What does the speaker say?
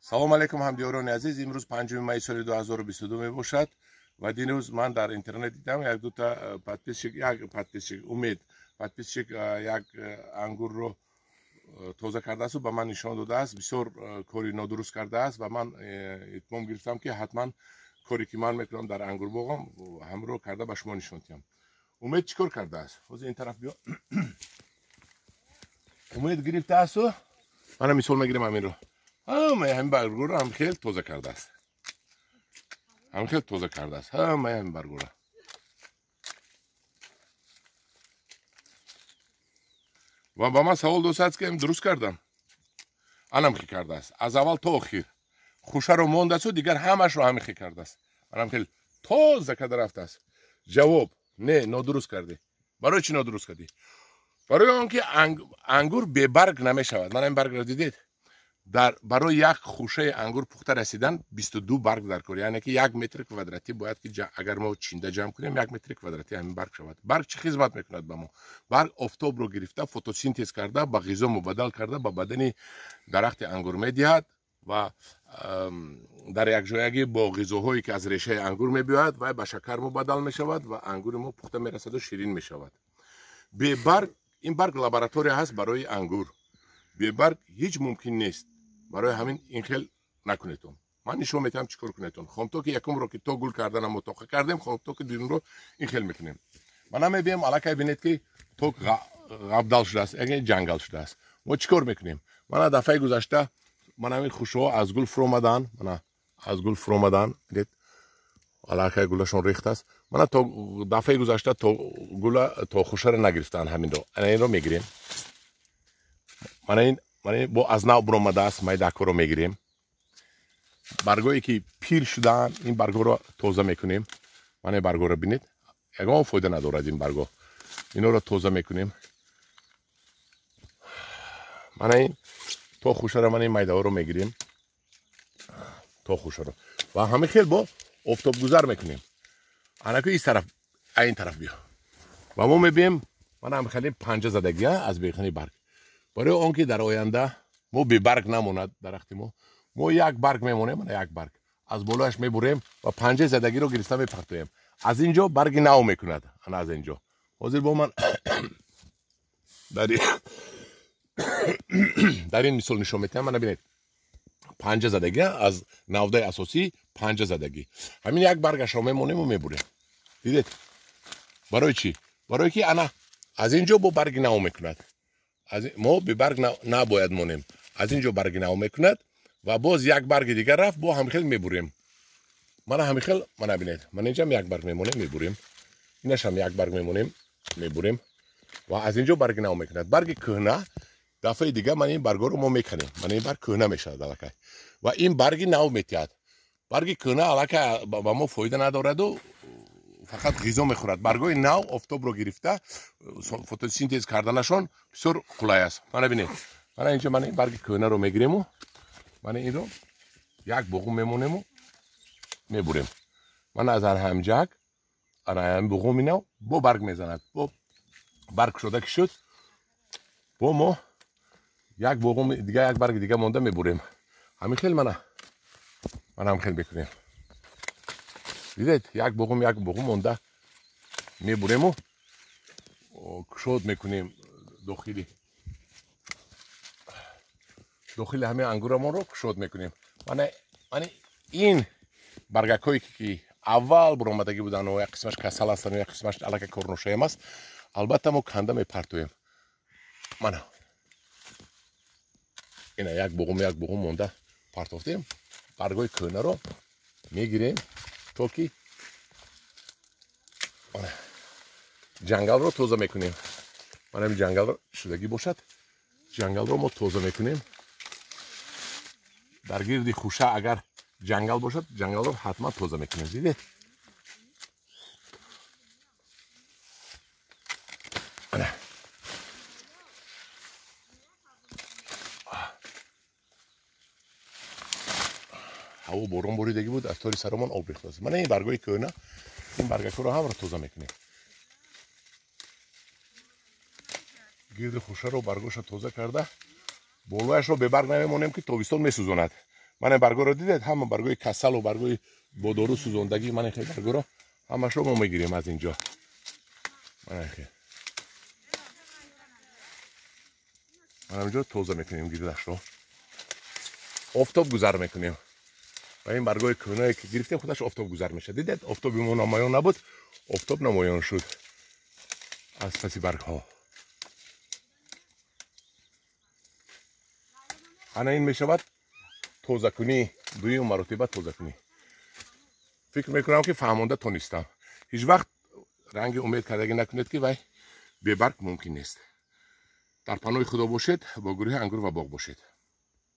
салом алейкум ҳамдиёрони азиз, имрӯз 5 майи соли 2022 мебошад ва динрӯз ман дар интернет дидам як дута подписчик умед подписчик як ангурро тоза кардааст ба ман нишон додааст. Бисёр кори нодуруст кардааст ва ман итмом гирифтам ки ҳатман коре ки ман мекунам дар ангурбоғам ҳамроҳ карда ба шумо нишон диҳам. умед чӣ кор кардааст? ҳозир ин тараф биё. умед гирифтаасту мана мисол мегирем ҳаминро. ҳамин баргурро ҳам хел тоза кардааст. ҳам хел тоза кардааст. ҳамаи ҳамин баргурро. ва ба ман савол досааст ки дуруст кардам. анам хи кардааст. Аз аввал то охир. хушаро мондасу дигар ҳамашро ҳамин хи кардааст. анам хел тоза карда рафтааст. ҷавоб: не, нодуруст кардӣ. барои чӣ нодуруст кардӣ? барои он ки ангур бебарг намешавад. мана ин баргро дидед? барои як хушаи ангур пухта расидан 22 барг даркор, яъне ки 1 метр квадратӣ бояд ки агар мо чинда ҷамъ кунем 1 метр квадратӣ ҳамин барг шавад. барг чӣ хизмат мекунад ба мо? барг офтобро гирифта фотосинтез карда ба ғизо мубаддал карда ба бадани дарахти ангур медиҳад ва дар якҷоягӣ бо ғизоҳое ки аз решаи ангур мебиёяд вай ба шакар мубаддал мешавад ва ангури мо пухта мерасаду ширин мешавад. бебарг ин барг лаборатория ҳаст барои ангур. бебарг ҳеҷ мумкин нест. барои ҳамин ин хел накунедон. ман нишон метавам чӣ кор кунедон. хомто ки якумро ки то гул кардана мутоқа кардем, хомто ки дуюмро ин хел мекунем. мана мебием аллакай бинед ки то ғабдал шудааст, яке ҷангал шудааст. мо чӣ кор мекунем? мана дафъаи гузашта мана ҳамин хушҳо аз гул фуромадан, мана аз гул фуромадан, бинед аллакай гулашон рехтааст. мана то дафъаи гузашта то гула то хушаро нагирифтаанд ҳаминро. ана инро мегирем. мана ин бо аз нав буромадааст, майдакҳоро мегирем. баргое ки пир шудаанд, ин баргҳоро тоза мекунем. мана ин баргҳоро бинед, ягон фоида надорад ин баргҳо. инҳоро тоза мекунем. мана ин то хушаро, мана ин майдаҳоро мегирем. то хушаро ва ҳамин хел бо офтобгузар мекунем. анаку ин тараф, ин тараф биё. ва мо мебием мана ҳамин хели панҷа задагӣ аз бехани барг. барои он ки дар оянда мо бебарг намонад дарахти мо як барг мемонем, мана як барг аз болояш мебурем ва панҷаи задагиро гирифта мепартоем. аз инҷо барги нав мекунад. ана аз инҷо ҳозир бо ман дар ин мисол нишон метиҳам. мана бинед, панҷа задагӣ аз навдаи асосӣ, панҷа задагӣ. ҳамин як баргашро мемонему мебурем. дидед? барои чӣ? барое ки ана аз инҷо бо барги нав мекунад. мо бебарг набояд монем. аз инҷо барги нав мекунад ва боз як барги дигар рафт, бо ҳамихел мебурем. мана ҳамихел, мана бинед, мана инҷам як барг мемонем мебурем. инашам як барг мемонем мебурем ва аз инҷо барги нав мекунад. барги кӯҳна дафъаи дигар мана ин баргҳоро мо меканем. мана ин барг кӯҳна мешавад аллакай ва ин барги нав метиҳад. барги кӯҳна аллакай ба мо фоида надораду фақат ғизо мехӯрад. баргҳои нав офтобро гирифта фотосинтез карданашон бисёр қулай аст. мана бинед, мана инҷо мана ин барги кӯҳнаро мегирему, мана инро як буғум мемонему мебурем. мана аз ҳамҷак ана ҳамин буғуми нав бо барг мезанад. бо барг шуда ки шуд, бо мо як буғум дига, як барги дига монда мебурем. ҳамин хел мана ҳамин хел мекунем. дидед? як буғум монда мебурему кушод мекунем дохили ҳамин ангурамонро кушод мекунем. мана ин баргакҳое ки аввал буромадагӣ будану, як қисмаш касал ҳастану, як қисмаш аллакай корношаем аст, албатта мо канда мепартоем. мана ина як буғум монда партофтем. баргҳои кӯҳнаро мегирем то ки ҷангалро тоза мекунем. мана ин ҷангал шудагӣ бошад, ҷангалро мо тоза мекунем. дар гирди хуша агар ҷангал бошад, ҷангалро ҳатман тоза мекунем. дидед? ҳаво борон боридагӣ буд, аз тори саромон об рехтааст. мана ин баргҳои кӯҳна, ин баргакҳоро ҳамаро тоза мекунем. гирди хушаро баргоша тоза карда болояшро бебарг намемонем ки тобистон месӯзонад. من برگو رو دیدید، همه برگوی کسل و برگوی با دارو سوزاندگی من خیلی برگو رو همش رو ما میگیریم از اینجا. من اینجا توزه میکنیم گیردش رو، آفتاب گذر میکنیم و این برگوی کونایی که گرفتیم خودش آفتاب گذر میشه. دیدید آفتابی ما نمایان نبود، آفتاب نمایان شد از پسی برگ ها. انا این میشود توزه کنی، دوی مرتبه توزه کنی. فکر میکنم که فهمانده تونستم. هیچ وقت رنگ امید کردگی نکنید که وای بی برگ ممکن نیست. در پناه خدا باشید، با گروه انگور و باغ باشید.